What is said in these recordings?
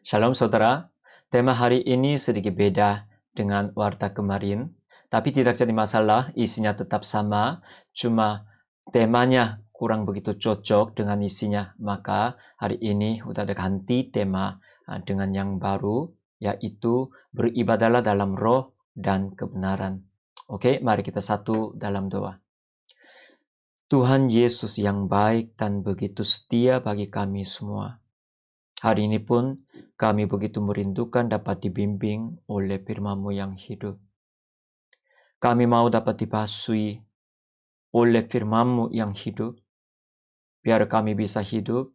Shalom saudara, tema hari ini sedikit beda dengan warta kemarin, tapi tidak jadi masalah, isinya tetap sama, cuma temanya kurang begitu cocok dengan isinya. Maka hari ini udah ada ganti tema dengan yang baru, yaitu beribadahlah dalam roh dan kebenaran. Oke, mari kita satu dalam doa. Tuhan Yesus yang baik dan begitu setia bagi kami semua. Hari ini pun kami begitu merindukan dapat dibimbing oleh firman-Mu yang hidup. Kami mau dapat dibasui oleh firman-Mu yang hidup, biar kami bisa hidup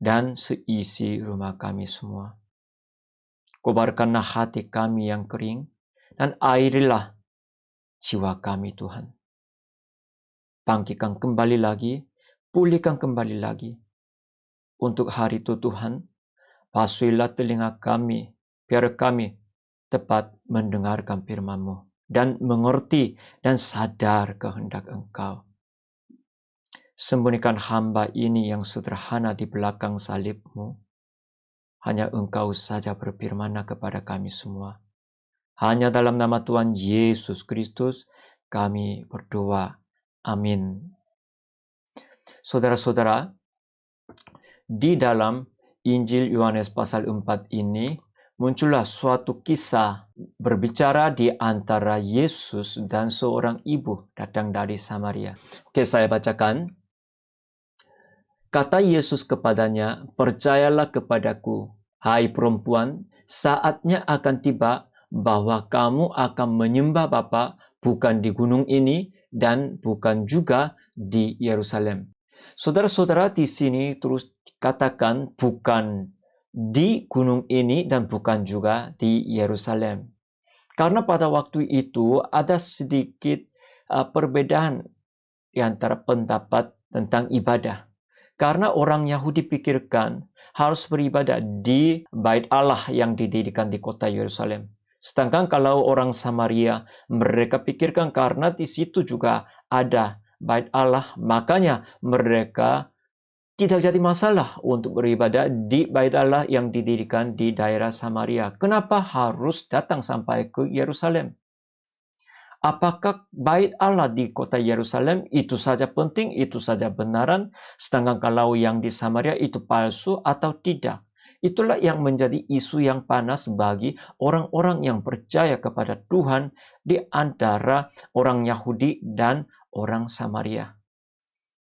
dan seisi rumah kami semua. Kobarkanlah hati kami yang kering, dan airilah jiwa kami Tuhan. Bangkitkan kembali lagi, pulihkan kembali lagi. Untuk hari itu Tuhan, basuhilah telinga kami, biar kami tepat mendengarkan firman-Mu dan mengerti dan sadar kehendak Engkau. Sembunyikan hamba ini yang sederhana di belakang salib-Mu. Hanya Engkau saja berfirman kepada kami semua. Hanya dalam nama Tuhan Yesus Kristus kami berdoa. Amin. Saudara-saudara, di dalam Injil Yohanes pasal 4 ini muncullah suatu kisah berbicara di antara Yesus dan seorang ibu datang dari Samaria. Oke, saya bacakan. Kata Yesus kepadanya, "Percayalah kepadaku, hai perempuan, saatnya akan tiba bahwa kamu akan menyembah Bapa bukan di gunung ini dan bukan juga di Yerusalem." Saudara-saudara, di sini terus dikatakan bukan di gunung ini dan bukan juga di Yerusalem. Karena pada waktu itu ada sedikit perbedaan di antara pendapat tentang ibadah. Karena orang Yahudi pikirkan harus beribadah di bait Allah yang didirikan di kota Yerusalem. Sedangkan kalau orang Samaria, mereka pikirkan karena di situ juga ada bait Allah, makanya mereka tidak jadi masalah untuk beribadah di bait Allah yang didirikan di daerah Samaria. Kenapa harus datang sampai ke Yerusalem? Apakah bait Allah di kota Yerusalem itu saja penting, itu saja benaran, sedangkan kalau yang di Samaria itu palsu atau tidak? Itulah yang menjadi isu yang panas bagi orang-orang yang percaya kepada Tuhan di antara orang Yahudi dan orang Samaria.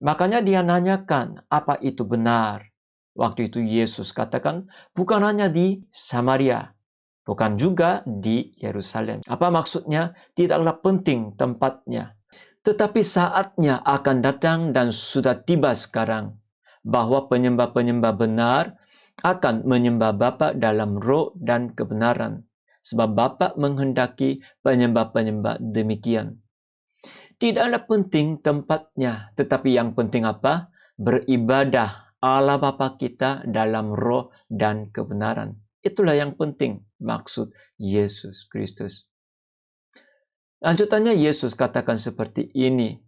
Makanya dia nanyakan, apa itu benar? Waktu itu Yesus katakan, bukan hanya di Samaria, bukan juga di Yerusalem. Apa maksudnya? Tidaklah penting tempatnya. Tetapi saatnya akan datang dan sudah tiba sekarang, bahwa penyembah-penyembah benar akan menyembah Bapa dalam roh dan kebenaran. Sebab Bapa menghendaki penyembah-penyembah demikian. Tidaklah penting tempatnya, tetapi yang penting apa? Beribadah Allah Bapa kita dalam roh dan kebenaran. Itulah yang penting maksud Yesus Kristus. Lanjutannya Yesus katakan seperti ini.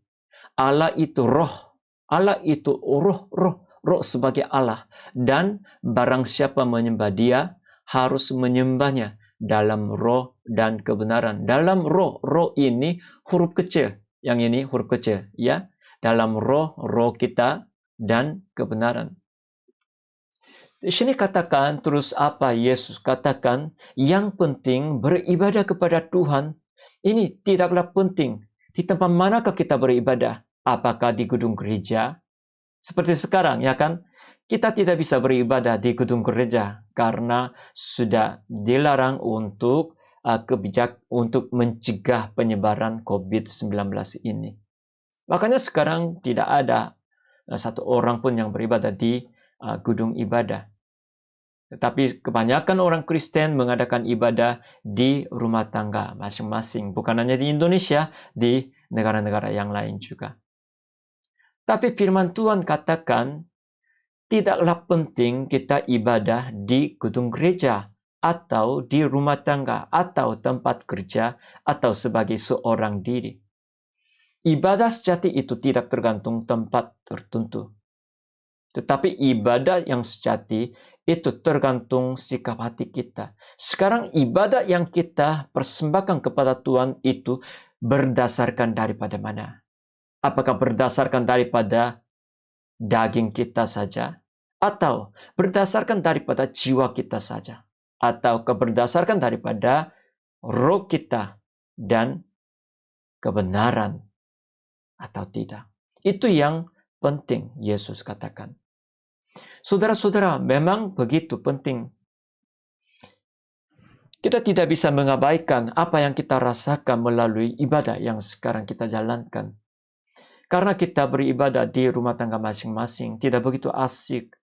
Allah itu roh. Allah itu roh sebagai Allah. Dan barang siapa menyembah Dia harus menyembahnya dalam roh dan kebenaran. Dalam roh ini huruf kecil. Yang ini huruf kecil, ya. Dalam roh kita dan kebenaran. Di sini katakan terus apa Yesus katakan, yang penting beribadah kepada Tuhan. Ini tidaklah penting di tempat manakah kita beribadah. Apakah di gedung gereja? Seperti sekarang, ya kan? Kita tidak bisa beribadah di gedung gereja karena sudah dilarang untuk untuk mencegah penyebaran COVID-19 ini. Makanya sekarang tidak ada satu orang pun yang beribadah di gedung ibadah. Tetapi kebanyakan orang Kristen mengadakan ibadah di rumah tangga masing-masing. Bukan hanya di Indonesia, di negara-negara yang lain juga. Tapi firman Tuhan katakan, tidaklah penting kita ibadah di gedung gereja, atau di rumah tangga, atau tempat kerja, atau sebagai seorang diri. Ibadah sejati itu tidak tergantung tempat tertentu. Tetapi ibadah yang sejati Itu tergantung sikap hati kita. Sekarang ibadah yang kita persembahkan kepada Tuhan itu berdasarkan daripada mana? Apakah berdasarkan daripada daging kita saja? Atau berdasarkan daripada jiwa kita saja? Atau berdasarkan daripada roh kita dan kebenaran atau tidak? Itu yang penting Yesus katakan. Saudara-saudara, memang begitu penting. Kita tidak bisa mengabaikan apa yang kita rasakan melalui ibadah yang sekarang kita jalankan. Karena kita beribadah di rumah tangga masing-masing, tidak begitu asik.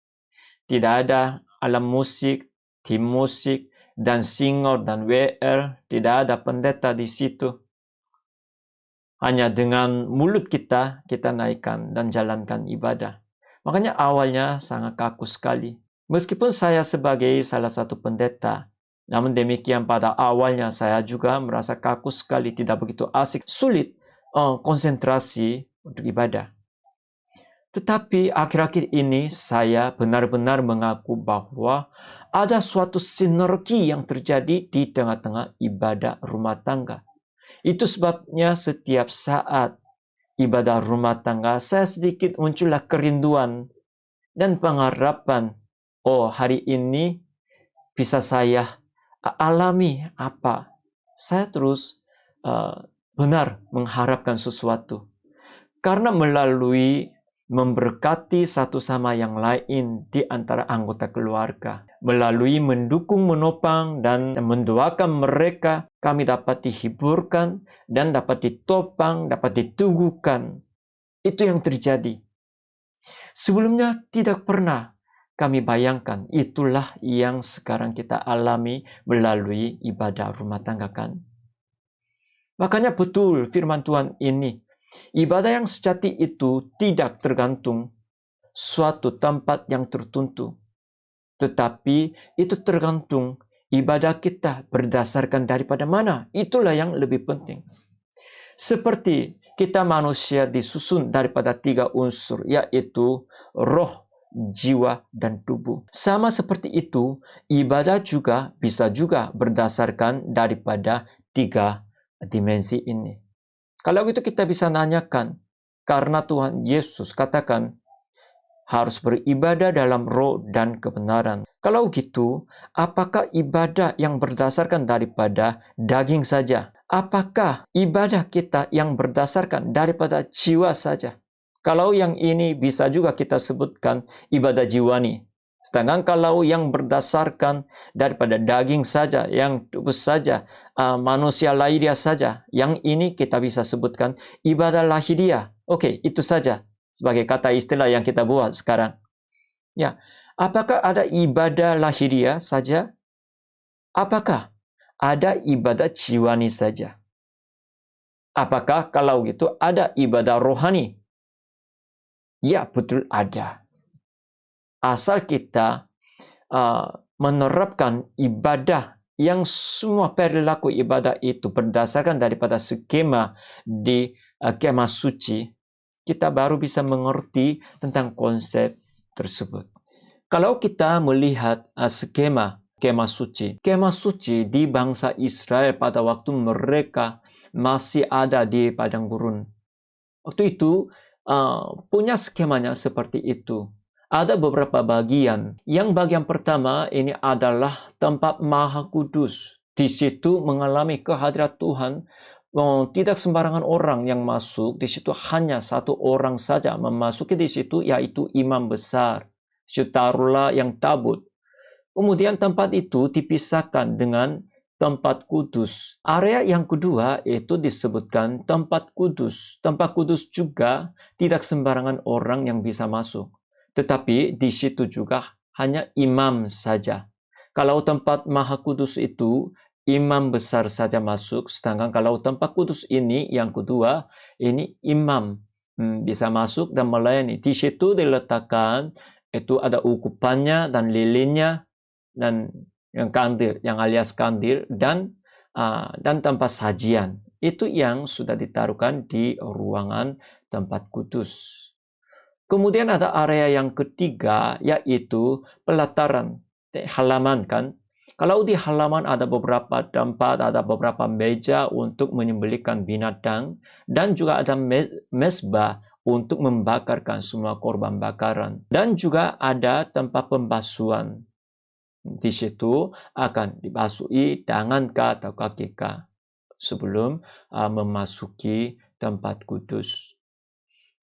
Tidak ada alat musik, tim musik, dan singer, dan WR. Tidak ada pendeta di situ. Hanya dengan mulut kita naikkan dan jalankan ibadah. Makanya awalnya sangat kaku sekali. Meskipun saya sebagai salah satu pendeta, namun demikian pada awalnya saya juga merasa kaku sekali, tidak begitu asik, sulit konsentrasi untuk ibadah. Tetapi akhir-akhir ini saya benar-benar mengaku bahwa ada suatu sinergi yang terjadi di tengah-tengah ibadah rumah tangga. Itu sebabnya setiap saat ibadah rumah tangga, saya sedikit muncullah kerinduan dan pengharapan. Oh, hari ini bisa saya alami apa? Saya terus benar mengharapkan sesuatu. Karena melalui memberkati satu sama yang lain di antara anggota keluarga. Melalui mendukung, menopang, dan mendoakan mereka, kami dapat dihiburkan dan dapat ditopang, dapat diteguhkan. Itu yang terjadi. Sebelumnya tidak pernah kami bayangkan, itulah yang sekarang kita alami melalui ibadah rumah tangga kan. Makanya betul firman Tuhan ini, ibadah yang sejati itu tidak tergantung suatu tempat yang tertentu. Tetapi itu tergantung ibadah kita berdasarkan daripada mana. Itulah yang lebih penting. Seperti kita manusia disusun daripada 3 unsur, yaitu roh, jiwa, dan tubuh. Sama seperti itu, ibadah juga bisa juga berdasarkan daripada 3 dimensi ini. Kalau itu kita bisa nanyakan, karena Tuhan Yesus katakan harus beribadah dalam roh dan kebenaran. Kalau gitu, apakah ibadah yang berdasarkan daripada daging saja? Apakah ibadah kita yang berdasarkan daripada jiwa saja? Kalau yang ini bisa juga kita sebutkan ibadah jiwani. Sedangkan kalau yang berdasarkan daripada daging saja, yang tubuh saja, manusia lahiriah saja, yang ini kita bisa sebutkan ibadah lahiriah. Oke, itu saja sebagai kata istilah yang kita buat sekarang. Ya, apakah ada ibadah lahiriah saja? Apakah ada ibadah jiwani saja? Apakah kalau gitu ada ibadah rohani? Ya, betul ada. Asal kita menerapkan ibadah yang semua perilaku ibadah itu berdasarkan daripada skema di kemah suci, kita baru bisa mengerti tentang konsep tersebut. Kalau kita melihat skema kemah suci di bangsa Israel pada waktu mereka masih ada di padang gurun. Waktu itu punya skemanya seperti itu. Ada beberapa bagian. Yang bagian pertama ini adalah tempat Maha Kudus. Di situ mengalami kehadirat Tuhan. Tidak sembarangan orang yang masuk. Di situ hanya satu orang saja memasuki di situ, yaitu imam besar. Taruhlah yang tabut. Kemudian tempat itu dipisahkan dengan tempat kudus. Area yang kedua itu disebutkan tempat kudus. Tempat kudus juga tidak sembarangan orang yang bisa masuk. Tetapi di situ juga hanya imam saja. Kalau tempat Maha Kudus itu imam besar saja masuk, sedangkan kalau tempat kudus ini yang kedua, ini imam bisa masuk dan melayani. Di situ diletakkan itu ada ukupannya dan lilinnya dan yang kandil, yang alias kandil dan tempat sajian. Itu yang sudah ditaruhkan di ruangan tempat kudus. Kemudian ada area yang ketiga, yaitu pelataran. halaman kan. Kalau di halaman ada beberapa tempat, ada beberapa meja untuk menyembelihkan binatang, dan juga ada mezbah untuk membakarkan semua korban bakaran. Dan juga ada tempat pembasuhan. Di situ akan dibasuhi tangan atau kaki sebelum memasuki tempat kudus.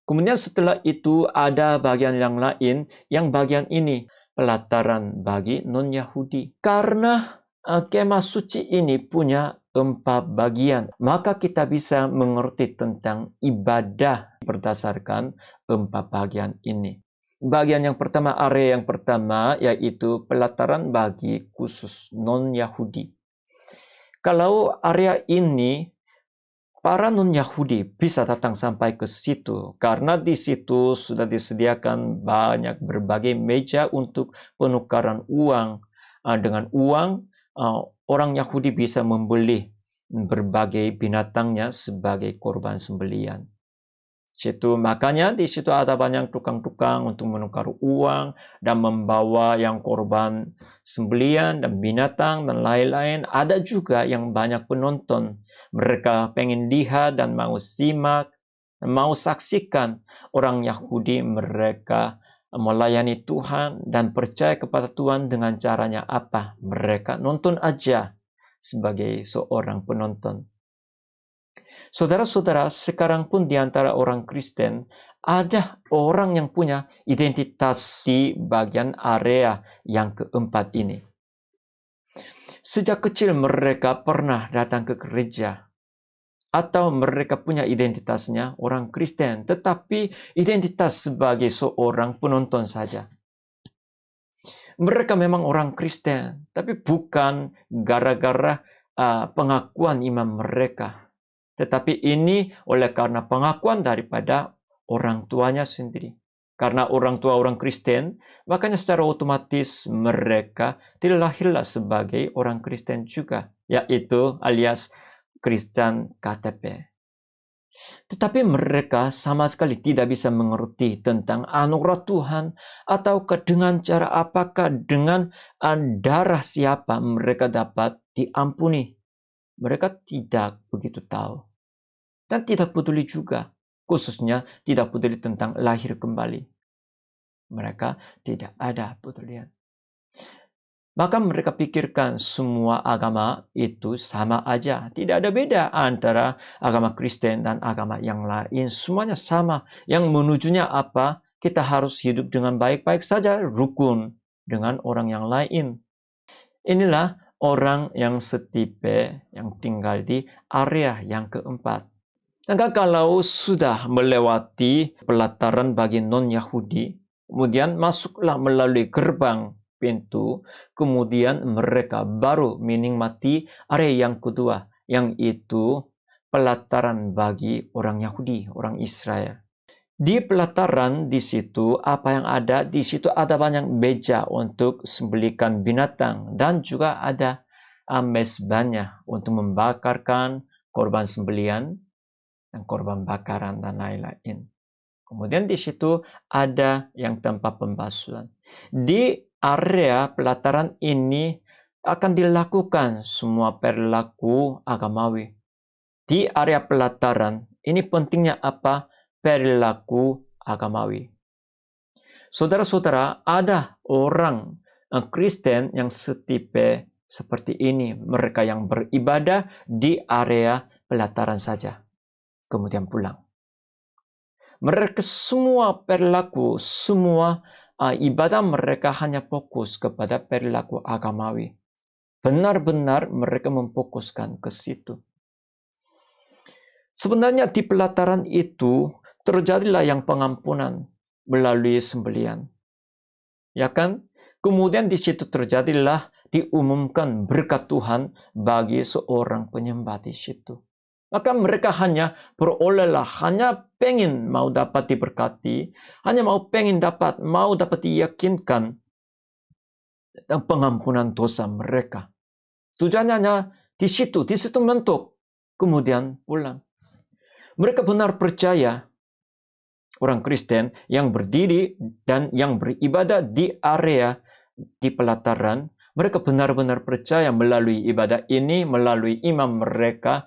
Kemudian setelah itu ada bagian yang lain, yang bagian ini pelataran bagi non-Yahudi. Karena kemah suci ini punya 4 bagian, maka kita bisa mengerti tentang ibadah berdasarkan 4 bagian ini. Bagian yang pertama, area yang pertama, yaitu pelataran bagi khusus non-Yahudi. Kalau area ini, para non-Yahudi bisa datang sampai ke situ, karena di situ sudah disediakan banyak berbagai meja untuk penukaran uang. Dengan uang, orang Yahudi bisa membeli berbagai binatangnya sebagai korban sembelian. Makanya di situ ada banyak tukang-tukang untuk menukar uang dan membawa yang korban sembelian dan binatang dan lain-lain. Ada juga yang banyak penonton. Mereka pengen lihat dan mau simak, mau saksikan orang Yahudi mereka melayani Tuhan dan percaya kepada Tuhan dengan caranya apa. Mereka nonton aja sebagai seorang penonton. Saudara-saudara, sekarang pun di antara orang Kristen, ada orang yang punya identitas di bagian area yang keempat ini. Sejak kecil mereka pernah datang ke gereja, atau mereka punya identitasnya orang Kristen, tetapi identitas sebagai seorang penonton saja. Mereka memang orang Kristen, tapi bukan gara-gara pengakuan iman mereka. Tetapi ini oleh karena pengakuan daripada orang tuanya sendiri. Karena orang tua orang Kristen, makanya secara otomatis mereka dilahirlah sebagai orang Kristen juga, yaitu alias Kristen KTP. Tetapi mereka sama sekali tidak bisa mengerti tentang anugerah Tuhan, ataukah dengan cara apakah, dengan darah siapa mereka dapat diampuni. Mereka tidak begitu tahu. Dan tidak peduli juga, khususnya tidak peduli tentang lahir kembali. Mereka tidak ada pedulian. Maka mereka pikirkan semua agama itu sama aja. Tidak ada beda antara agama Kristen dan agama yang lain. Semuanya sama. Yang menujunya apa? Kita harus hidup dengan baik-baik saja, rukun dengan orang yang lain. Inilah orang yang setipe yang tinggal di area yang keempat. Dan kalau sudah melewati pelataran bagi non-Yahudi, kemudian masuklah melalui gerbang pintu, kemudian mereka baru menikmati area yang kedua, yang itu pelataran bagi orang Yahudi, orang Israel. Di pelataran di situ, apa yang ada? Di situ ada banyak meja untuk sembelihkan binatang, dan juga ada mezbahnya untuk membakarkan korban sembelian dan korban bakaran dan lain-lain. Kemudian di situ ada yang tempat pembasuhan. Di area pelataran ini akan dilakukan semua perilaku agamawi. Di area pelataran ini pentingnya apa? Perilaku agamawi. Saudara-saudara, ada orang Kristen yang setipe seperti ini. Mereka yang beribadah di area pelataran saja, kemudian pulang. Mereka semua perilaku, semua ibadah mereka hanya fokus kepada perilaku agamawi. Benar-benar mereka memfokuskan ke situ. Sebenarnya di pelataran itu terjadilah yang pengampunan melalui sembelian. Ya kan? Kemudian di situ terjadilah diumumkan berkat Tuhan bagi seorang penyembah di situ. Maka mereka hanya berolehlah, hanya pengen mau dapat diberkati, hanya mau dapat diyakinkan tentang pengampunan dosa mereka. Tujuannya hanya di situ mentok, kemudian pulang. Mereka benar percaya orang Kristen yang berdiri dan yang beribadah di area di pelataran, mereka benar-benar percaya melalui ibadah ini, melalui imam mereka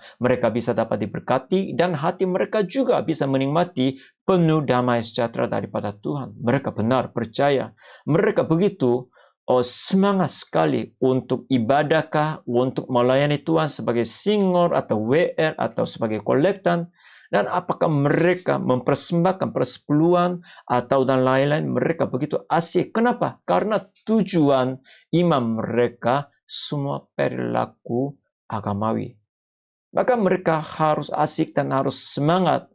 bisa dapat diberkati, dan hati mereka juga bisa menikmati penuh damai sejahtera daripada Tuhan. Mereka benar percaya. Mereka begitu semangat sekali untuk ibadahkah, untuk melayani Tuhan sebagai singor atau WR atau sebagai kolektan. Dan apakah mereka mempersembahkan persepuluhan atau dan lain-lain, mereka begitu asik. Kenapa? Karena tujuan imam mereka semua perilaku agamawi. Maka mereka harus asik dan harus semangat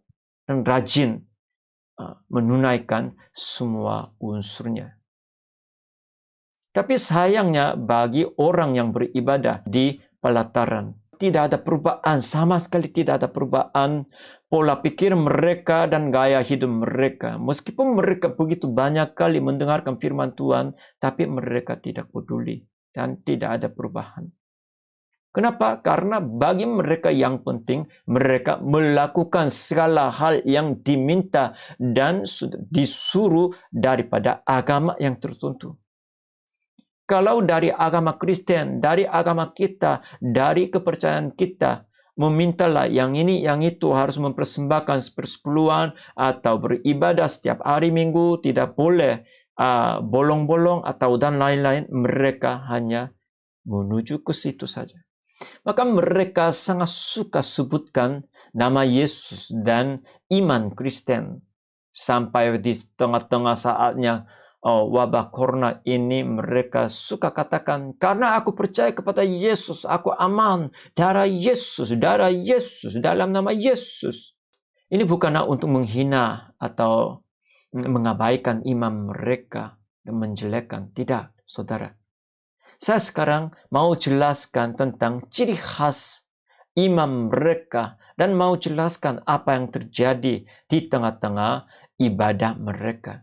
dan rajin menunaikan semua unsurnya. Tapi sayangnya bagi orang yang beribadah di pelataran, tidak ada perubahan, sama sekali tidak ada perubahan pola pikir mereka dan gaya hidup mereka. Meskipun mereka begitu banyak kali mendengarkan firman Tuhan, tapi mereka tidak peduli dan tidak ada perubahan. Kenapa? Karena bagi mereka yang penting, mereka melakukan segala hal yang diminta dan disuruh daripada agama yang tertentu. Kalau dari agama Kristen, dari agama kita, dari kepercayaan kita, memintalah yang ini, yang itu, harus mempersembahkan persepuluhan atau beribadah setiap hari Minggu, tidak boleh bolong-bolong atau dan lain-lain, mereka hanya menuju ke situ saja. Maka mereka sangat suka sebutkan nama Yesus dan iman Kristen. Sampai di tengah-tengah saatnya wabah corona ini, mereka suka katakan, karena aku percaya kepada Yesus, aku aman. Darah Yesus, dalam nama Yesus. Ini bukanlah untuk menghina atau mengabaikan imam mereka dan menjelekkan. Tidak, saudara. Saya sekarang mau jelaskan tentang ciri khas imam mereka dan mau jelaskan apa yang terjadi di tengah-tengah ibadah mereka.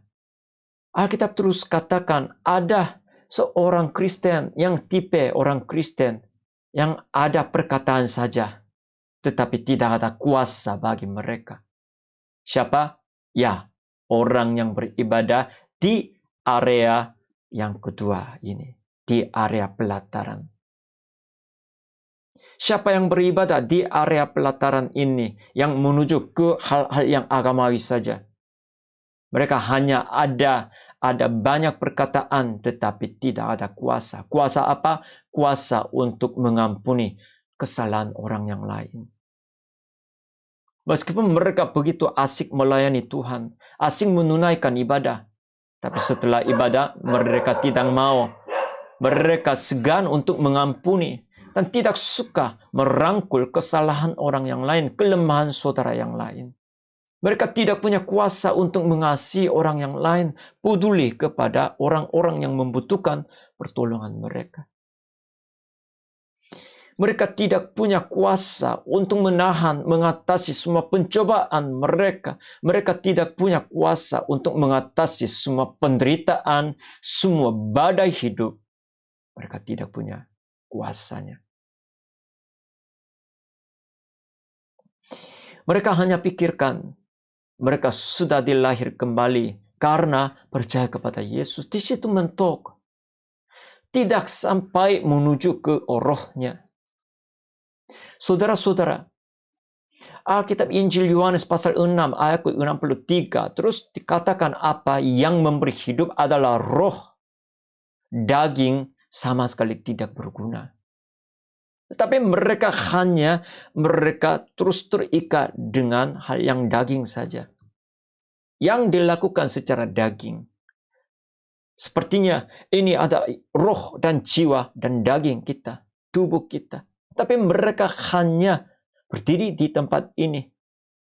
Alkitab terus katakan ada seorang Kristen yang tipe orang Kristen yang ada perkataan saja, tetapi tidak ada kuasa bagi mereka. Siapa? Ya, orang yang beribadah di area yang kedua ini, di area pelataran. Siapa yang beribadah di area pelataran ini yang menuju ke hal-hal yang agamawi saja? Mereka hanya ada banyak perkataan tetapi tidak ada kuasa. Kuasa apa? Kuasa untuk mengampuni kesalahan orang yang lain. Meskipun mereka begitu asik melayani Tuhan, asik menunaikan ibadah, tapi setelah ibadah mereka tidak mau. Mereka segan untuk mengampuni dan tidak suka merangkul kesalahan orang yang lain, kelemahan saudara yang lain. Mereka tidak punya kuasa untuk mengasihi orang yang lain, peduli kepada orang-orang yang membutuhkan pertolongan mereka. Mereka tidak punya kuasa untuk menahan, mengatasi semua pencobaan mereka. Mereka tidak punya kuasa untuk mengatasi semua penderitaan, semua badai hidup. Mereka tidak punya kuasanya. Mereka hanya pikirkan, mereka sudah dilahir kembali karena percaya kepada Yesus. Di situ mentok. Tidak sampai menuju ke rohnya. Saudara-saudara, Alkitab Injil Yohanes pasal 6 ayat 63 terus dikatakan apa yang memberi hidup adalah roh. Daging sama sekali tidak berguna. Tetapi mereka terus terikat dengan hal yang daging saja. Yang dilakukan secara daging. Sepertinya ini ada roh dan jiwa dan daging kita, tubuh kita. Tapi mereka hanya berdiri di tempat ini,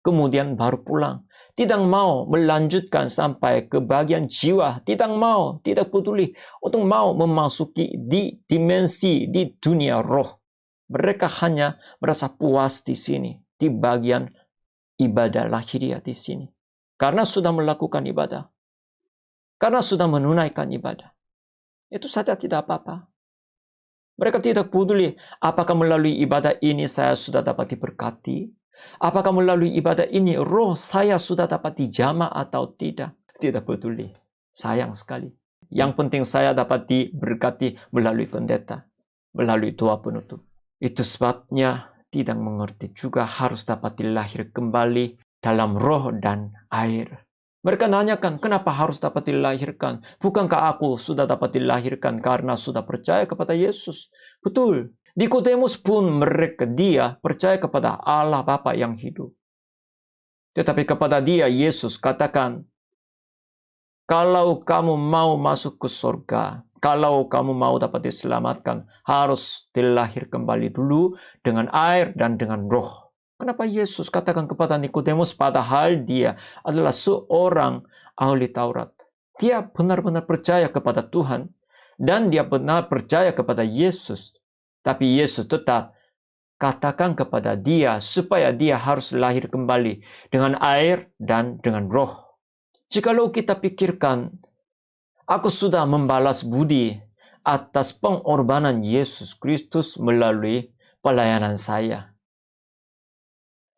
kemudian baru pulang. Tidak mau melanjutkan sampai ke bagian jiwa. Tidak mau, tidak peduli untuk mau memasuki di dimensi, di dunia roh. Mereka hanya merasa puas di sini, di bagian ibadah lahiriah di sini. Karena sudah melakukan ibadah. Karena sudah menunaikan ibadah. Itu saja tidak apa-apa. Mereka tidak peduli apakah melalui ibadah ini saya sudah dapat diberkati. Apakah melalui ibadah ini roh saya sudah dapat dijamah atau tidak. Tidak peduli. Sayang sekali. Yang penting saya dapat diberkati melalui pendeta, melalui doa penutup. Itu sebabnya tidak mengerti juga harus dapat dilahir kembali dalam roh dan air. Mereka nanyakan, kenapa harus dapat dilahirkan? Bukankah aku sudah dapat dilahirkan karena sudah percaya kepada Yesus? Betul. Nikodemus pun dia percaya kepada Allah Bapa yang hidup. Tetapi kepada dia Yesus katakan, kalau kamu mau masuk ke surga, kalau kamu mau dapat diselamatkan, harus dilahir kembali dulu dengan air dan dengan roh. Kenapa Yesus katakan kepada Nikodemus padahal dia adalah seorang ahli Taurat? Dia benar-benar percaya kepada Tuhan dan dia benar percaya kepada Yesus. Tapi Yesus tetap katakan kepada dia supaya dia harus lahir kembali dengan air dan dengan roh. Jikalau kita pikirkan, aku sudah membalas budi atas pengorbanan Yesus Kristus melalui pelayanan saya.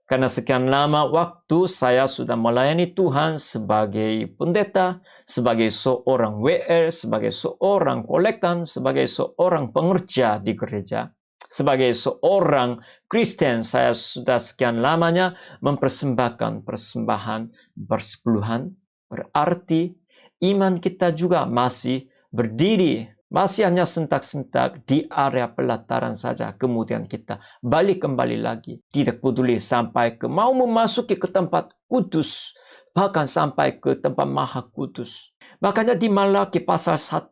Karena sekian lama waktu saya sudah melayani Tuhan sebagai pendeta, sebagai seorang WR, sebagai seorang kolektan, sebagai seorang pengerja di gereja. Sebagai seorang Kristen, saya sudah sekian lamanya mempersembahkan persembahan bersepuluhan. Berarti iman kita juga masih berdiri, masih hanya sentak-sentak di area pelataran saja. Kemudian kita balik kembali lagi. Tidak peduli sampai ke mau memasuki ke tempat kudus, bahkan sampai ke tempat maha kudus. Makanya di Malaki pasal 1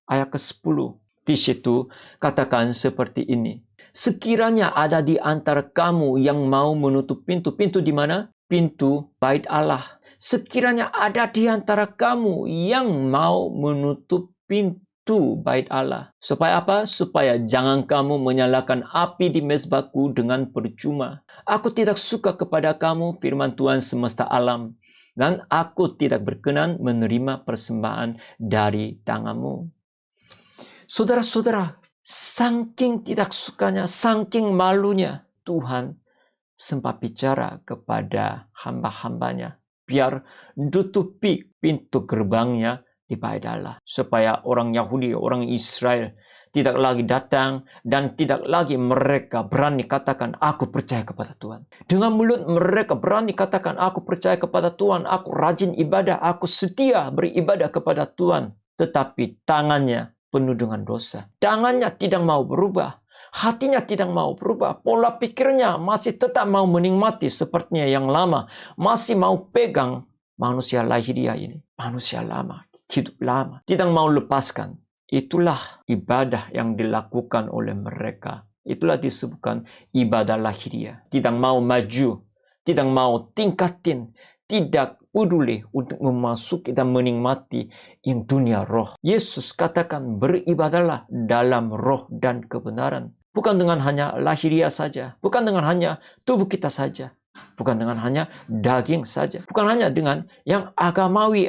ayat ke-10. Di situ katakan seperti ini. Sekiranya ada di antara kamu yang mau menutup pintu di mana? Pintu bait Allah. Sekiranya ada di antara kamu yang mau menutup pintu bait Allah. Supaya apa? Supaya jangan kamu menyalakan api di mezbahku dengan percuma. Aku tidak suka kepada kamu, firman Tuhan semesta alam. Dan aku tidak berkenan menerima persembahan dari tanganmu. Saudara-saudara, saking tidak sukanya, saking malunya, Tuhan sempat bicara kepada hamba-hambanya. Biar tutupi pintu gerbangnya di bait Allah. Supaya orang Yahudi, orang Israel tidak lagi datang dan tidak lagi mereka berani katakan, aku percaya kepada Tuhan. Dengan mulut mereka berani katakan, aku percaya kepada Tuhan, aku rajin ibadah, aku setia beribadah kepada Tuhan. Tetapi tangannya penuh dengan dosa. Tangannya tidak mau berubah. Hatinya tidak mau berubah. Pola pikirnya masih tetap mau menikmati sepertinya yang lama. Masih mau pegang manusia lahiriah ini. Manusia lama, hidup lama. Tidak mau lepaskan. Itulah ibadah yang dilakukan oleh mereka. Itulah disebutkan ibadah lahiriah. Tidak mau maju. Tidak mau tingkatin. Tidak peduli untuk memasuki dan menikmati yang dunia roh. Yesus katakan beribadahlah dalam roh dan kebenaran. Bukan dengan hanya lahiriah saja. Bukan dengan hanya tubuh kita saja. Bukan dengan hanya daging saja. Bukan hanya dengan yang agamawi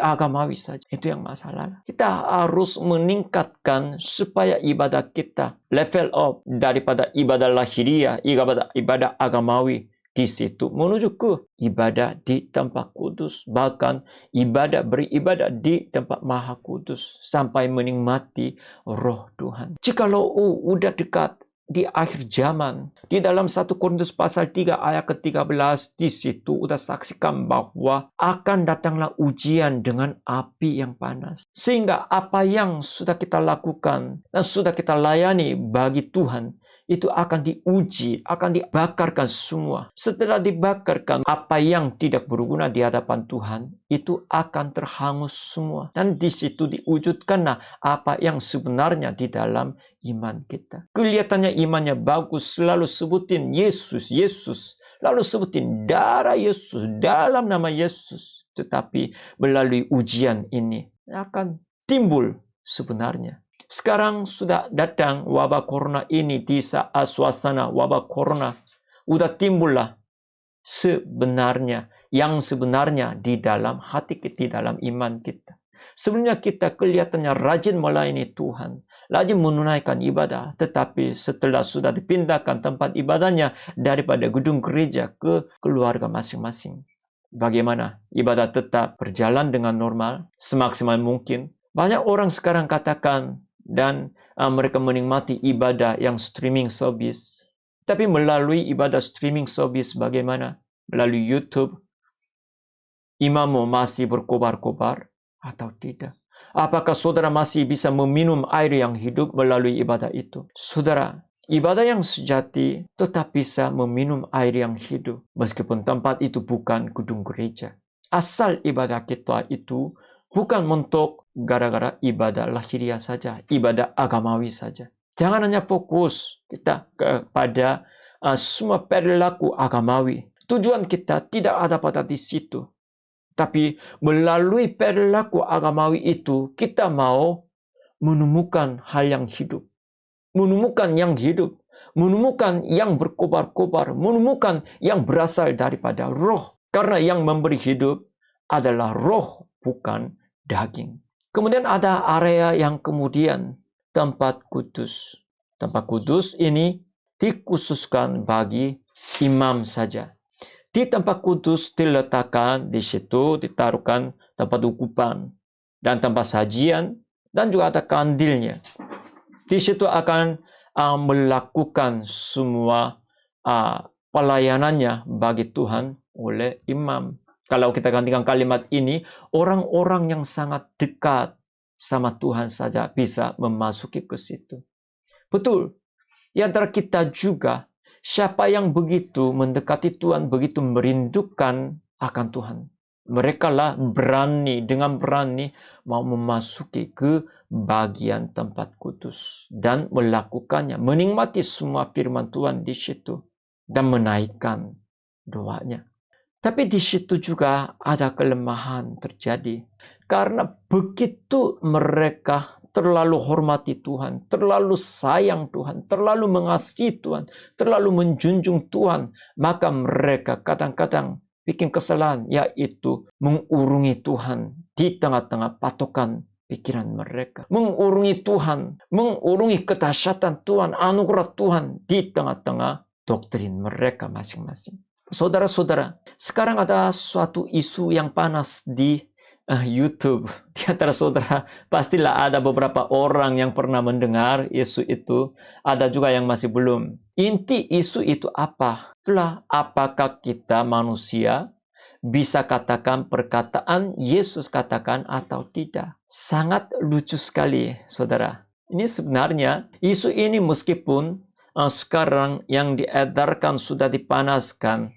saja. Itu yang masalah. Kita harus meningkatkan supaya ibadah kita level up daripada ibadah lahiriah, ibadah agamawi. Di situ menuju ke ibadah di tempat kudus, bahkan beribadah di tempat maha kudus sampai menikmati roh Tuhan. Jikalau udah dekat di akhir zaman, di dalam 1 Korintus pasal 3 ayat ke-13, di situ udah saksikan bahwa akan datanglah ujian dengan api yang panas. Sehingga apa yang sudah kita lakukan dan sudah kita layani bagi Tuhan, itu akan diuji, akan dibakarkan semua. Setelah dibakarkan, apa yang tidak berguna di hadapan Tuhan, itu akan terhangus semua. Dan di situ diwujudkanlah apa yang sebenarnya di dalam iman kita. Kelihatannya imannya bagus, selalu sebutin Yesus, Yesus. Lalu sebutin darah Yesus, dalam nama Yesus. Tetapi melalui ujian ini, akan timbul sebenarnya. Sekarang sudah datang wabah corona ini, di saat suasana wabah corona udah timbullah yang sebenarnya di dalam hati kita, di dalam iman kita. Sebelumnya kita kelihatannya rajin melayani Tuhan, rajin menunaikan ibadah, tetapi setelah sudah dipindahkan tempat ibadahnya daripada gedung gereja ke keluarga masing-masing. Bagaimana ibadah tetap berjalan dengan normal semaksimal mungkin? Banyak orang sekarang katakan dan mereka menikmati ibadah yang streaming service. Tapi melalui ibadah streaming service bagaimana? Melalui YouTube, imammu masih berkobar-kobar atau tidak? Apakah saudara masih bisa meminum air yang hidup melalui ibadah itu? Saudara, ibadah yang sejati tetap bisa meminum air yang hidup, meskipun tempat itu bukan gedung gereja. Asal ibadah kita itu bukan untuk gara-gara ibadah lahiriah saja, ibadah agamawi saja. Jangan hanya fokus kita kepada semua perilaku agamawi. Tujuan kita tidak ada pada di situ. Tapi melalui perilaku agamawi itu, kita mau menemukan hal yang hidup. Menemukan yang hidup. Menemukan yang berkobar-kobar. Menemukan yang berasal daripada roh. Karena yang memberi hidup adalah roh, bukan daging. Kemudian ada area yang kemudian, tempat kudus. Tempat kudus ini dikhususkan bagi imam saja. Di tempat kudus diletakkan, di situ ditaruhkan tempat ukupan dan tempat sajian dan juga ada kandilnya. Di situ akan melakukan semua pelayanannya bagi Tuhan oleh imam. Kalau kita gantikan kalimat ini, orang-orang yang sangat dekat sama Tuhan saja bisa memasuki ke situ. Betul. Di antara kita juga, siapa yang begitu mendekati Tuhan, begitu merindukan akan Tuhan. Mereka lah dengan berani mau memasuki ke bagian tempat kudus dan melakukannya, menikmati semua firman Tuhan di situ dan menaikkan doanya. Tapi di situ juga ada kelemahan terjadi karena begitu mereka terlalu hormati Tuhan, terlalu sayang Tuhan, terlalu mengasihi Tuhan, terlalu menjunjung Tuhan, maka mereka kadang-kadang bikin kesalahan, yaitu mengurungi Tuhan di tengah-tengah patokan pikiran mereka. Mengurungi Tuhan, mengurungi kedahsyatan Tuhan, anugerah Tuhan di tengah-tengah doktrin mereka masing-masing. Saudara-saudara, sekarang ada suatu isu yang panas di YouTube. Di antara saudara, pastilah ada beberapa orang yang pernah mendengar isu itu. Ada juga yang masih belum. Inti isu itu apa? Itulah, apakah kita manusia bisa katakan perkataan Yesus katakan atau tidak? Sangat lucu sekali, saudara. Ini sebenarnya, isu ini meskipun sekarang yang diedarkan sudah dipanaskan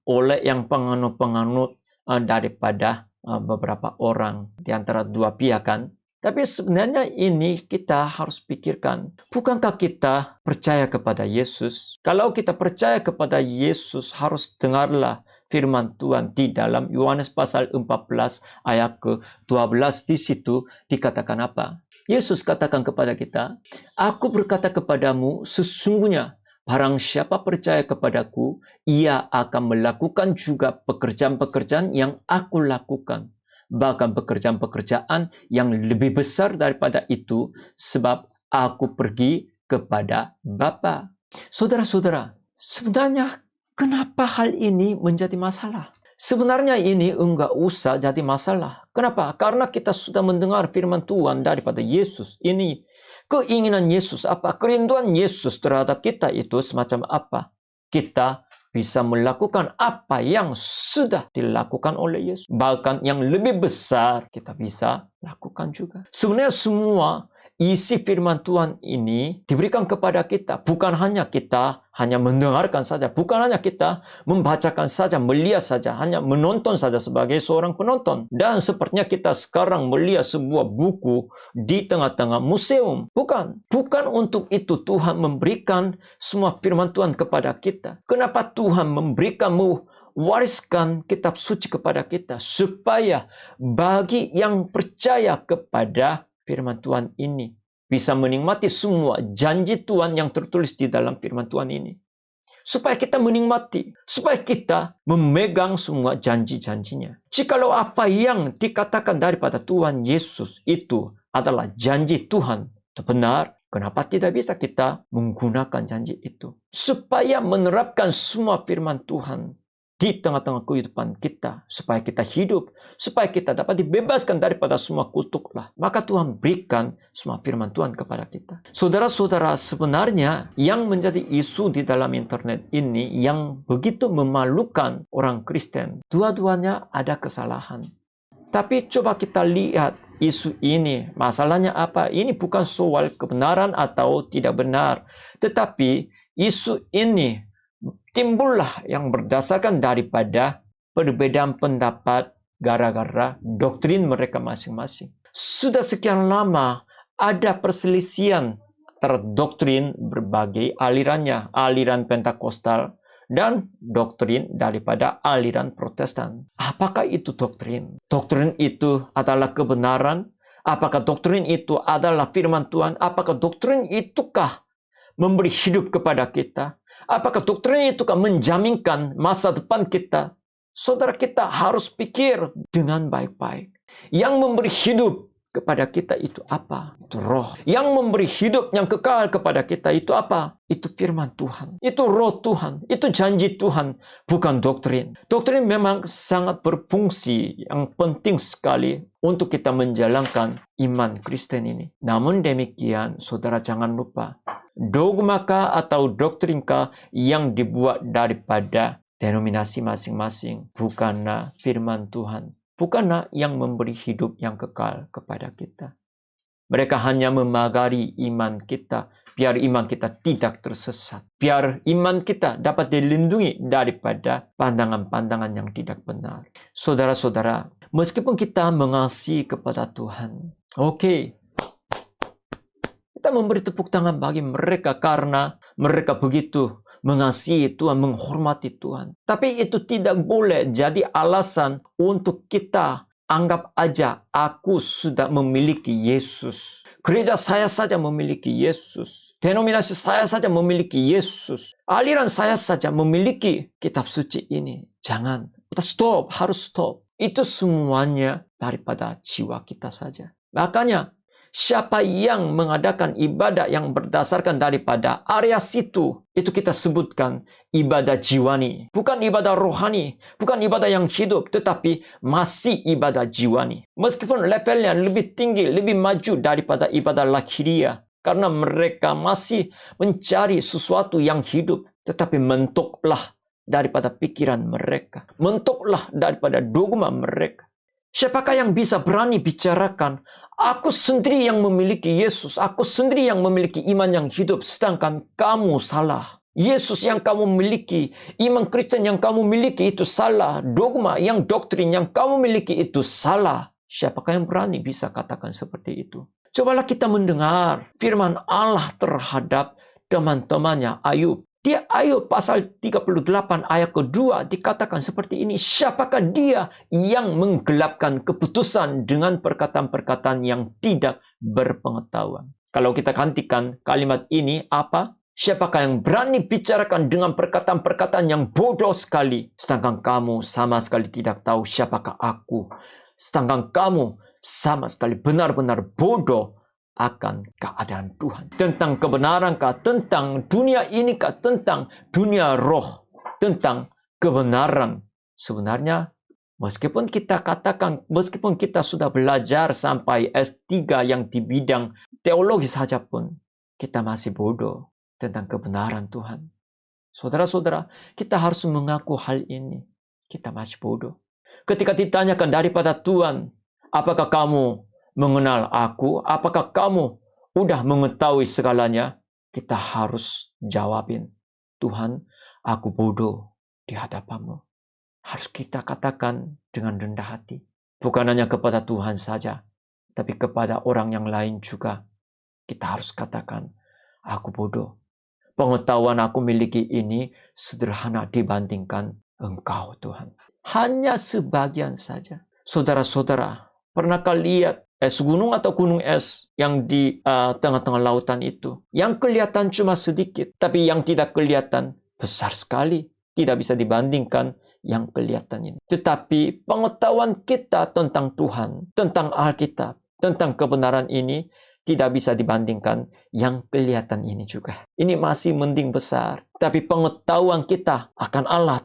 oleh yang penganut-penganut daripada beberapa orang di antara dua pihak kan. Tapi sebenarnya ini kita harus pikirkan. Bukankah kita percaya kepada Yesus? Kalau kita percaya kepada Yesus, harus dengarlah firman Tuhan di dalam Yohanes pasal 14 ayat ke-12. Di situ dikatakan apa? Yesus katakan kepada kita, "Aku berkata kepadamu, sesungguhnya barang siapa percaya kepadaku, ia akan melakukan juga pekerjaan-pekerjaan yang aku lakukan. Bahkan pekerjaan-pekerjaan yang lebih besar daripada itu, sebab aku pergi kepada Bapa." Saudara-saudara, sebenarnya kenapa hal ini menjadi masalah? Sebenarnya ini enggak usah jadi masalah. Kenapa? Karena kita sudah mendengar firman Tuhan daripada Yesus. Ini keinginan Yesus apa? Kerinduan Yesus terhadap kita itu semacam apa? Kita bisa melakukan apa yang sudah dilakukan oleh Yesus. Bahkan yang lebih besar kita bisa lakukan juga. Sebenarnya semua isi firman Tuhan ini diberikan kepada kita. Bukan hanya kita hanya mendengarkan saja. Bukan hanya kita membacakan saja, melihat saja. Hanya menonton saja sebagai seorang penonton. Dan sepertinya kita sekarang melihat sebuah buku di tengah-tengah museum. Bukan. Bukan untuk itu Tuhan memberikan semua firman Tuhan kepada kita. Kenapa Tuhan wariskan kitab suci kepada kita? Supaya bagi yang percaya kepada firman Tuhan ini bisa menikmati semua janji Tuhan yang tertulis di dalam firman Tuhan ini. Supaya kita menikmati, supaya kita memegang semua janji-janjinya. Jikalau apa yang dikatakan daripada Tuhan Yesus itu adalah janji Tuhan, itu benar, kenapa tidak bisa kita menggunakan janji itu? Supaya menerapkan semua firman Tuhan di tengah-tengah kehidupan kita, supaya kita hidup, supaya kita dapat dibebaskan daripada semua kutuklah. Maka Tuhan berikan semua firman Tuhan kepada kita. Saudara-saudara, sebenarnya yang menjadi isu di dalam internet ini yang begitu memalukan orang Kristen, dua-duanya ada kesalahan. Tapi coba kita lihat isu ini, masalahnya apa? Ini bukan soal kebenaran atau tidak benar, tetapi isu ini timbullah yang berdasarkan daripada perbedaan pendapat gara-gara doktrin mereka masing-masing. Sudah sekian lama ada perselisihan antara doktrin berbagai alirannya, aliran Pentakosta dan doktrin daripada aliran Protestan. Apakah itu doktrin? Doktrin itu adalah kebenaran? Apakah doktrin itu adalah firman Tuhan? Apakah doktrin itukah memberi hidup kepada kita? Apakah doktrin itu kan menjaminkan masa depan kita? Saudara, kita harus pikir dengan baik-baik. Yang memberi hidup kepada kita itu apa? Itu roh. Yang memberi hidup yang kekal kepada kita itu apa? Itu firman Tuhan. Itu roh Tuhan. Itu janji Tuhan. Bukan doktrin. Doktrin memang sangat berfungsi yang penting sekali untuk kita menjalankan iman Kristen ini. Namun demikian, saudara jangan lupa, dogmakah atau doktrinkah yang dibuat daripada denominasi masing-masing, bukanlah firman Tuhan, bukanlah yang memberi hidup yang kekal kepada kita. Mereka hanya memagari iman kita, biar iman kita tidak tersesat, biar iman kita dapat dilindungi daripada pandangan-pandangan yang tidak benar. Saudara-saudara, meskipun kita mengasihi kepada Tuhan, oke, kita memberi tepuk tangan bagi mereka karena mereka begitu mengasihi Tuhan, menghormati Tuhan. Tapi itu tidak boleh jadi alasan untuk kita anggap aja aku sudah memiliki Yesus. Gereja saya saja memiliki Yesus. Denominasi saya saja memiliki Yesus. Aliran saya saja memiliki kitab suci ini. Jangan. Kita stop, harus stop. Itu semuanya daripada jiwa kita saja. Makanya, siapa yang mengadakan ibadah yang berdasarkan daripada area situ, itu kita sebutkan ibadah jiwani. Bukan ibadah rohani, bukan ibadah yang hidup, tetapi masih ibadah jiwani. Meskipun levelnya lebih tinggi, lebih maju daripada ibadah lahiriah. Karena mereka masih mencari sesuatu yang hidup, tetapi mentoklah daripada pikiran mereka. Mentoklah daripada dogma mereka. Siapakah yang bisa berani bicarakan, aku sendiri yang memiliki Yesus, aku sendiri yang memiliki iman yang hidup, sedangkan kamu salah. Yesus yang kamu miliki, iman Kristen yang kamu miliki itu salah. Dogma yang doktrin yang kamu miliki itu salah. Siapakah yang berani bisa katakan seperti itu? Cobalah kita mendengar firman Allah terhadap teman-temannya Ayub. Di Ayub pasal 38 ayat kedua dikatakan seperti ini. Siapakah dia yang menggelapkan keputusan dengan perkataan-perkataan yang tidak berpengetahuan? Kalau kita gantikan kalimat ini apa? Siapakah yang berani bicarakan dengan perkataan-perkataan yang bodoh sekali? Sedangkan kamu sama sekali tidak tahu siapakah aku. Sedangkan kamu sama sekali benar-benar bodoh akan keadaan Tuhan. Tentang kebenarankah, tentang dunia inikah, tentang dunia roh, tentang kebenaran. Sebenarnya, meskipun kita katakan, meskipun kita sudah belajar sampai S3 yang di bidang teologi saja pun, kita masih bodoh tentang kebenaran Tuhan. Saudara-saudara, kita harus mengaku hal ini. Kita masih bodoh. Ketika ditanyakan daripada Tuhan, apakah kamu mengenal aku? Apakah kamu udah mengetahui segalanya? Kita harus jawabin, Tuhan, aku bodoh di hadapanmu. Harus kita katakan dengan rendah hati. Bukan hanya kepada Tuhan saja, tapi kepada orang yang lain juga. Kita harus katakan, aku bodoh. Pengetahuan aku miliki ini sederhana dibandingkan Engkau, Tuhan. Hanya sebagian saja. Saudara-saudara, pernahkah lihat es gunung atau gunung es yang di tengah-tengah lautan itu? Yang kelihatan cuma sedikit, tapi yang tidak kelihatan besar sekali. Tidak bisa dibandingkan yang kelihatan ini. Tetapi pengetahuan kita tentang Tuhan, tentang Alkitab, tentang kebenaran ini tidak bisa dibandingkan yang kelihatan ini juga. Ini masih mending besar. Tapi pengetahuan kita akan Allah,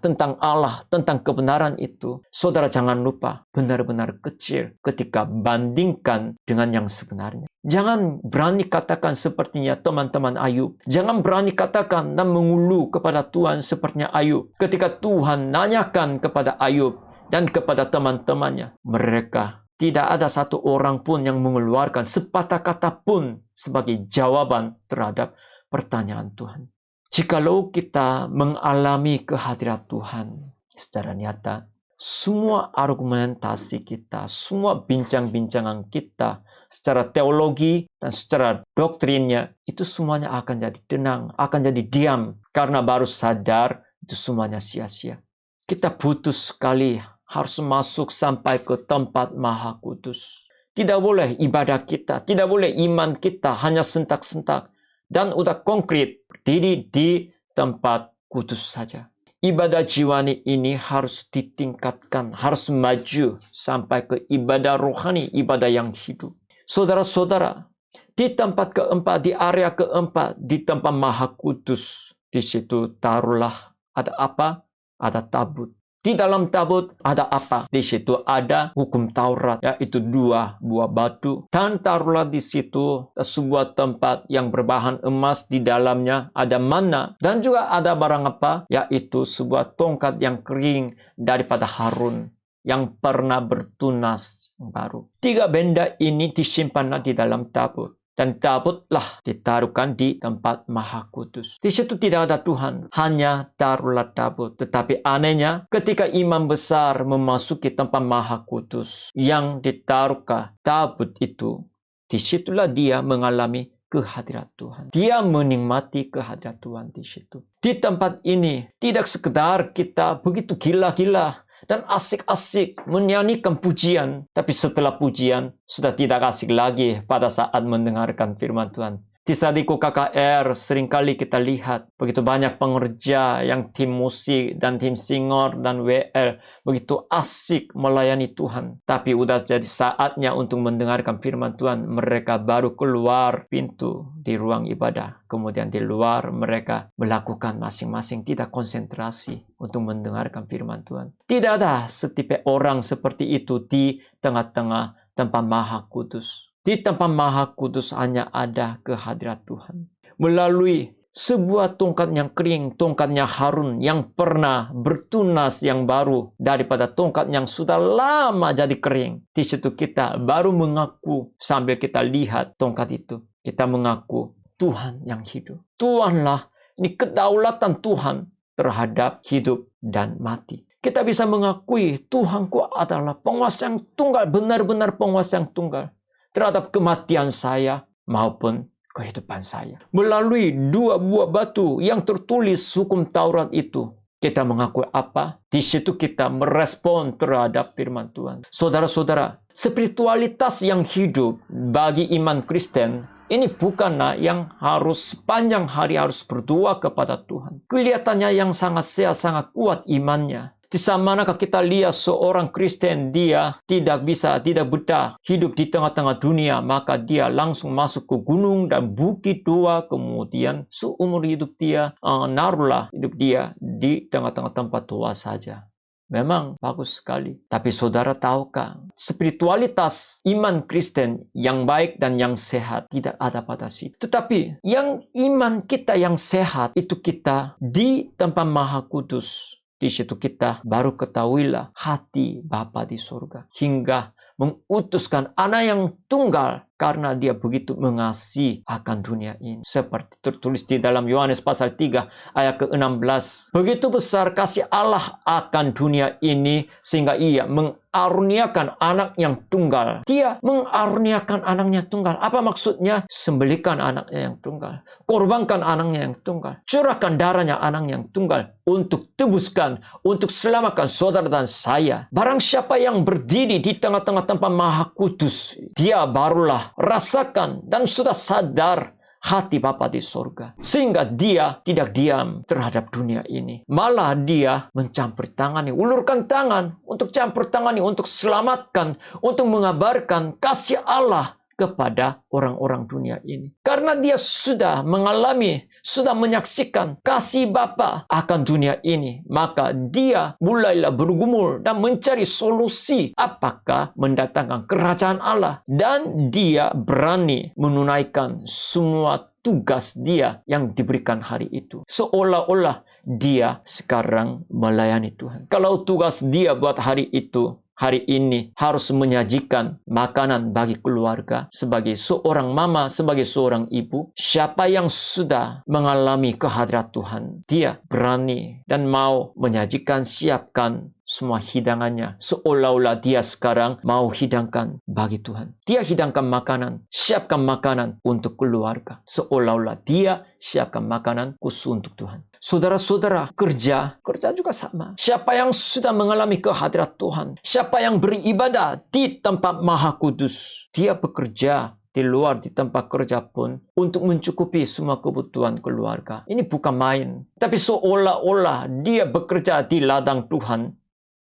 tentang kebenaran itu, saudara jangan lupa, benar-benar kecil ketika bandingkan dengan yang sebenarnya. Jangan berani katakan sepertinya teman-teman Ayub. Jangan berani katakan dan mengeluh kepada Tuhan sepertinya Ayub. Ketika Tuhan nanyakan kepada Ayub dan kepada teman-temannya, mereka tidak ada satu orang pun yang mengeluarkan sepatah kata pun sebagai jawaban terhadap pertanyaan Tuhan. Jikalau kita mengalami kehadirat Tuhan secara nyata, semua argumentasi kita, semua bincang-bincangan kita secara teologi dan secara doktrinnya, itu semuanya akan jadi tenang, akan jadi diam, karena baru sadar itu semuanya sia-sia. Kita butuh sekali harus masuk sampai ke tempat Maha Kudus. Tidak boleh ibadah kita, tidak boleh iman kita hanya sentak-sentak dan udah konkret berdiri di tempat kudus saja. Ibadah jiwani ini harus ditingkatkan, harus maju sampai ke ibadah rohani, ibadah yang hidup. Saudara-saudara, di tempat keempat, di area keempat, di tempat Maha Kudus, di situ taruhlah ada apa? Ada tabut. Di dalam tabut ada apa? Di situ ada hukum Taurat, yaitu 2 buah batu. Dan taruhlah di situ sebuah tempat yang berbahan emas, di dalamnya ada manna. Dan juga ada barang apa? Yaitu sebuah tongkat yang kering daripada Harun, yang pernah bertunas baru. 3 benda ini disimpanlah di dalam tabut. Dan tabutlah ditaruhkan di tempat Maha Kudus. Di situ tidak ada Tuhan, hanya taruhlah tabut. Tetapi anehnya, ketika imam besar memasuki tempat Maha Kudus yang ditaruhkan tabut itu, disitulah dia mengalami kehadirat Tuhan. Dia menikmati kehadirat Tuhan di situ. Di tempat ini tidak sekedar kita begitu gila-gila dan asik-asik menyanyikan pujian, tapi setelah pujian sudah tidak asik lagi pada saat mendengarkan firman Tuhan. Di Sadiko KKR seringkali kita lihat begitu banyak pengerja yang tim musik dan tim singer dan WL begitu asik melayani Tuhan. Tapi udah jadi saatnya untuk mendengarkan firman Tuhan, mereka baru keluar pintu di ruang ibadah. Kemudian di luar mereka melakukan masing-masing, tidak konsentrasi untuk mendengarkan firman Tuhan. Tidak ada setipe orang seperti itu di tengah-tengah tempat Maha Kudus. Di tempat Maha Kudus hanya ada kehadirat Tuhan. Melalui sebuah tongkat yang kering, tongkatnya Harun yang pernah bertunas yang baru daripada tongkat yang sudah lama jadi kering. Di situ kita baru mengaku sambil kita lihat tongkat itu. Kita mengaku Tuhan yang hidup. Tuhanlah, ini kedaulatan Tuhan terhadap hidup dan mati. Kita bisa mengakui Tuhanku adalah penguasa yang tunggal, benar-benar penguasa yang tunggal terhadap kematian saya maupun kehidupan saya. Melalui 2 buah batu yang tertulis hukum Taurat itu, kita mengakui apa? Di situ kita merespon terhadap firman Tuhan. Saudara-saudara, spiritualitas yang hidup bagi iman Kristen ini bukanlah yang harus sepanjang hari harus berdoa kepada Tuhan. Kelihatannya yang sangat sehat, sangat kuat imannya. Di manakah kita lihat seorang Kristen, dia tidak betah hidup di tengah-tengah dunia, maka dia langsung masuk ke gunung dan bukit doa, kemudian seumur hidup dia naruhlah hidup dia di tengah-tengah tempat doa saja. Memang bagus sekali. Tapi saudara tahukah, spiritualitas iman Kristen yang baik dan yang sehat tidak ada pada situ. Tetapi yang iman kita yang sehat itu kita di tempat Maha Kudus. Di situ kita baru ketahuilah hati Bapa di surga. Hingga mengutuskan anak yang tunggal karena dia begitu mengasihi akan dunia ini. Seperti tertulis di dalam Yohanes pasal 3 ayat ke-16. Begitu besar kasih Allah akan dunia ini sehingga ia mengaruniakan anak yang tunggal. Dia mengaruniakan anaknya tunggal. Apa maksudnya? Sembelihkan anaknya yang tunggal. Korbankan anaknya yang tunggal. Curahkan darahnya anak yang tunggal. Untuk tebuskan, untuk selamatkan saudara dan saya. Barang siapa yang berdiri di tengah-tengah tempat Maha Kudus, dia barulah rasakan dan sudah sadar hati Bapa di surga. Sehingga dia tidak diam terhadap dunia ini. Malah dia mencampur tangani, ulurkan tangan untuk campur tangani, untuk selamatkan, untuk mengabarkan kasih Allah kepada orang-orang dunia ini. Karena dia sudah mengalami, sudah menyaksikan kasih Bapa akan dunia ini, maka dia mulailah bergumul dan mencari solusi apakah mendatangkan kerajaan Allah. Dan dia berani menunaikan semua tugas dia yang diberikan hari itu. Seolah-olah dia sekarang melayani Tuhan. Kalau tugas dia buat hari itu, hari ini harus menyajikan makanan bagi keluarga sebagai seorang mama, sebagai seorang ibu. Siapa yang sudah mengalami kehadirat Tuhan, dia berani dan mau menyajikan, siapkan semua hidangannya. Seolah-olah dia sekarang mau hidangkan bagi Tuhan. Dia hidangkan makanan, siapkan makanan untuk keluarga. Seolah-olah dia siapkan makanan khusus untuk Tuhan. Saudara-saudara, kerja juga sama. Siapa yang sudah mengalami kehadirat Tuhan, siapa yang beribadah di tempat Maha Kudus, dia bekerja di luar di tempat kerja pun untuk mencukupi semua kebutuhan keluarga. Ini bukan main. Tapi seolah-olah dia bekerja di ladang Tuhan.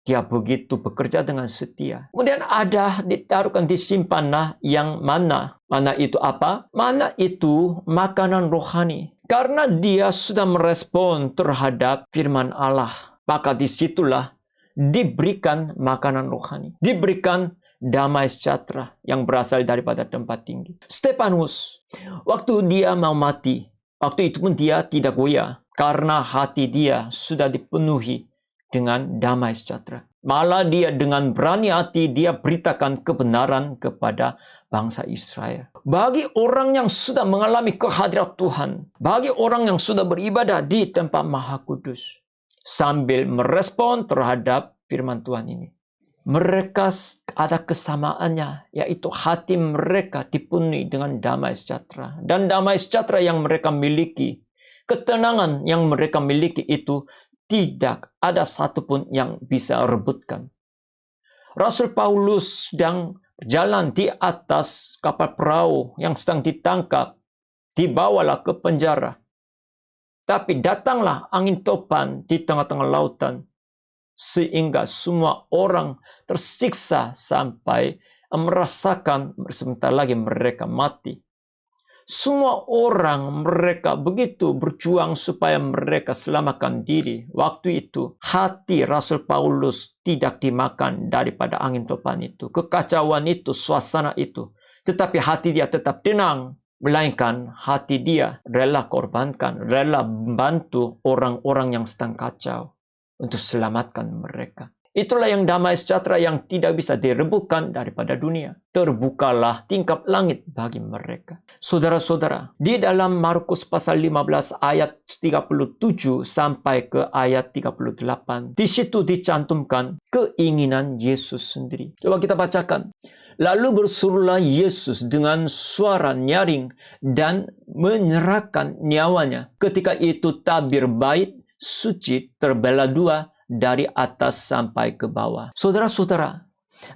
Dia begitu bekerja dengan setia. Kemudian ada ditaruhkan disimpanlah yang mana. Mana itu apa? Mana itu makanan rohani. Karena dia sudah merespon terhadap firman Allah. Maka disitulah diberikan makanan rohani. Diberikan damai sejahtera yang berasal daripada tempat tinggi. Stefanus, waktu dia mau mati, waktu itu pun dia tidak goyah. Karena hati dia sudah dipenuhi dengan damai sejahtera. Malah dia dengan berani hati dia beritakan kebenaran kepada bangsa Israel. Bagi orang yang sudah mengalami kehadirat Tuhan, bagi orang yang sudah beribadah di tempat Maha Kudus, sambil merespon terhadap firman Tuhan ini, mereka ada kesamaannya, yaitu hati mereka dipenuhi dengan damai sejahtera. Dan damai sejahtera yang mereka miliki, ketenangan yang mereka miliki itu tidak ada satupun yang bisa rebutkan. Rasul Paulus sedang berjalan di atas kapal perahu yang sedang ditangkap, dibawalah ke penjara. Tapi datanglah angin topan di tengah-tengah lautan, sehingga semua orang tersiksa sampai merasakan sebentar lagi mereka mati. Semua orang mereka begitu berjuang supaya mereka selamatkan diri. Waktu itu hati Rasul Paulus tidak dimakan daripada angin topan itu, kekacauan itu, suasana itu. Tetapi hati dia tetap tenang. Melainkan hati dia rela korbankan, rela membantu orang-orang yang sedang kacau untuk selamatkan mereka. Itulah yang damai sejahtera yang tidak bisa direbutkan daripada dunia. Terbukalah tingkap langit bagi mereka. Saudara-saudara, di dalam Markus pasal 15 ayat 37 sampai ke ayat 38, di situ dicantumkan keinginan Yesus sendiri. Coba kita bacakan. Lalu berserulah Yesus dengan suara nyaring dan menyerahkan nyawanya. Ketika itu tabir bait suci terbelah dua dari atas sampai ke bawah. Saudara-saudara,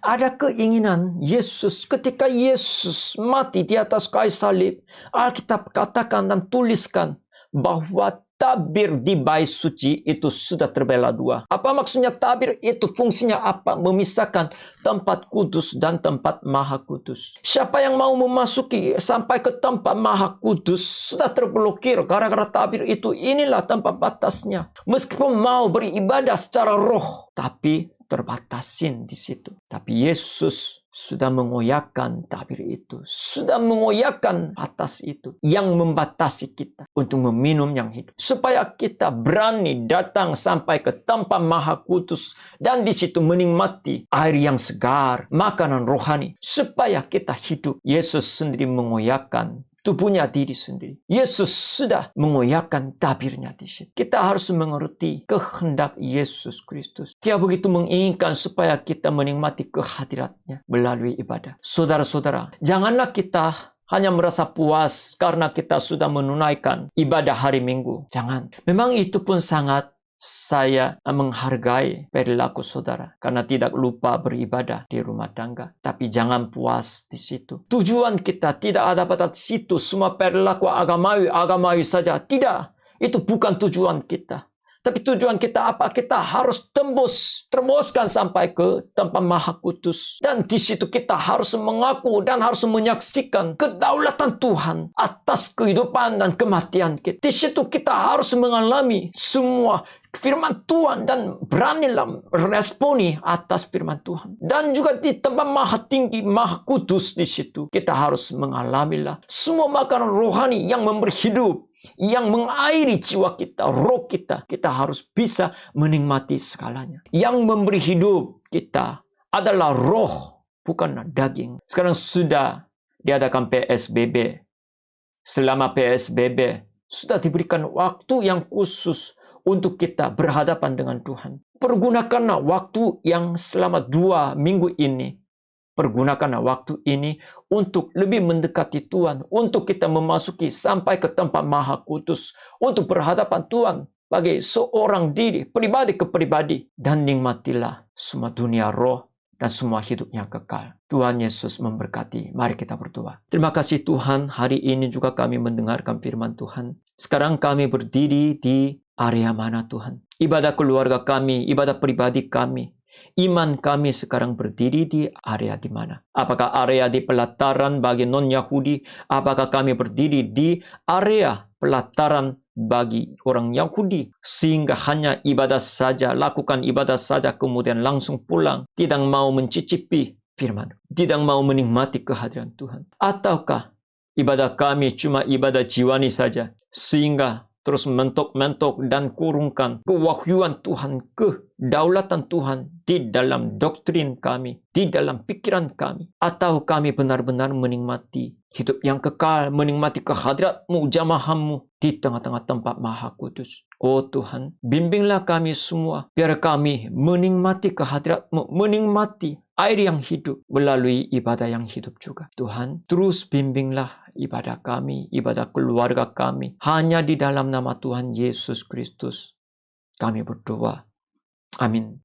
ada keinginan Yesus ketika Yesus mati di atas kayu salib. Alkitab katakan dan tuliskan bahwa tabir di bait suci itu sudah terbelah dua. Apa maksudnya tabir itu? Fungsinya apa? Memisahkan tempat kudus dan tempat maha kudus. Siapa yang mau memasuki sampai ke tempat maha kudus sudah terblokir gara-gara tabir itu. Inilah tempat batasnya. Meskipun mau beribadah secara roh, tapi terbatasin di situ. Tapi Yesus sudah mengoyakkan tabir itu, sudah mengoyakkan batas itu yang membatasi kita untuk meminum yang hidup, supaya kita berani datang sampai ke tempat maha kudus dan di situ menikmati air yang segar, makanan rohani, supaya kita hidup. Yesus sendiri mengoyakkan tubuhnya diri sendiri. Yesus sudah mengoyakkan tabirnya di situ. Kita harus mengerti kehendak Yesus Kristus. Dia begitu menginginkan supaya kita menikmati kehadiratnya melalui ibadah. Saudara-saudara, janganlah kita hanya merasa puas karena kita sudah menunaikan ibadah hari Minggu. Jangan. Memang itu pun sangat saya menghargai perilaku saudara karena tidak lupa beribadah di rumah tangga. Tapi jangan puas di situ. Tujuan kita tidak ada pada situ semua perilaku agamawi saja. Tidak. Itu bukan tujuan kita. Tapi tujuan kita apa? Kita harus tembuskan sampai ke tempat Maha Kudus. Dan di situ kita harus mengaku dan harus menyaksikan kedaulatan Tuhan atas kehidupan dan kematian kita. Di situ kita harus mengalami semua firman Tuhan dan beranilah responi atas firman Tuhan. Dan juga di tempat Maha Tinggi, Maha Kudus di situ kita harus mengalamilah semua makanan rohani yang memberi hidup, yang mengairi jiwa kita, roh kita. Kita harus bisa menikmati segalanya. Yang memberi hidup kita adalah roh, bukan daging. Sekarang sudah diadakan PSBB. Selama PSBB sudah diberikan waktu yang khusus untuk kita berhadapan dengan Tuhan. Pergunakanlah waktu yang selama 2 minggu ini. Pergunakanlah waktu ini untuk lebih mendekati Tuhan. Untuk kita memasuki sampai ke tempat Maha Kudus. Untuk berhadapan Tuhan bagi seorang diri, pribadi ke pribadi. Dan nikmatilah semua dunia roh dan semua hidupnya kekal. Tuhan Yesus memberkati. Mari kita berdoa. Terima kasih Tuhan, hari ini juga kami mendengarkan firman Tuhan. Sekarang kami berdiri di area mana Tuhan? Ibadah keluarga kami, ibadah pribadi kami, iman kami sekarang berdiri di area di mana? Apakah area di pelataran bagi non-Yahudi? Apakah kami berdiri di area pelataran bagi orang Yahudi? Sehingga hanya ibadah saja, lakukan ibadah saja kemudian langsung pulang. Tidak mau mencicipi firman. Tidak mau menikmati kehadiran Tuhan. Ataukah ibadah kami cuma ibadah jiwani saja. Sehingga terus mentok-mentok dan kurungkan kewahyuan Tuhan, kedaulatan Tuhan di dalam doktrin kami, di dalam pikiran kami. Atau kami benar-benar menikmati hidup yang kekal, menikmati kehadirat-Mu, jamahan-Mu di tengah-tengah tempat Maha Kudus. Oh Tuhan, bimbinglah kami semua, biar kami menikmati kehadirat-Mu, menikmati air yang hidup melalui ibadah yang hidup juga. Tuhan, terus bimbinglah ibadah kami, ibadah keluarga kami. Hanya di dalam nama Tuhan Yesus Kristus kami berdoa. Amin.